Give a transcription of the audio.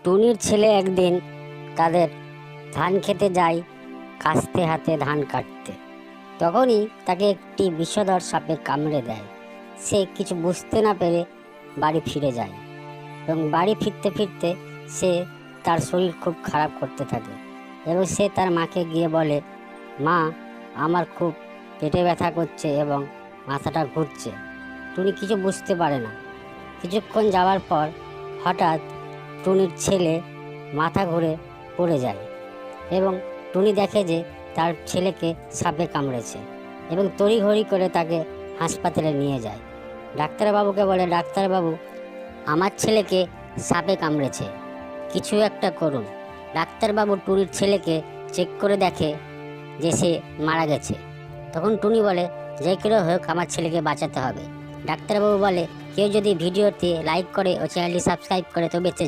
টুনির ছেলে একদিন তাদের ধান খেতে যায় কাস্তে হাতে ধান কাটতে। তখনই তাকে একটি বিষধর সাপে কামড়ে দেয়। সে কিছু বুঝতে না পেরে বাড়ি ফিরে যায় এবং বাড়ি ফিরতে ফিরতে সে তার শরীর খুব খারাপ করতে থাকে এবং সে তার মাকে গিয়ে বলে, মা, আমার খুব পেটে ব্যথা করছে এবং মাথাটা ঘুরছে। টুনি কিছু বুঝতে পারে না। কিছুক্ষণ যাওয়ার পর হঠাৎ টুনির ছেলে মাথা ঘুরে পড়ে যায় এবং টুনি দেখে যে তার ছেলেকে সাপে কামড়েছে এবং তড়িঘড়ি করে তাকে হাসপাতালে নিয়ে যায়। ডাক্তারবাবুকে বলে, ডাক্তারবাবু, আমার ছেলেকে সাপে কামড়েছে, কিছু একটা করুন। ডাক্তারবাবু টুনির ছেলেকে চেক করে দেখে যে সে মারা গেছে। তখন টুনি বলে, যে করে হোক আমার ছেলেকে বাঁচাতে হবে। ডাক্তারবাবু বলে, কেউ যদি ভিডিওতে লাইক করে ও চ্যানেলটি সাবস্ক্রাইব করে তো বেঁচে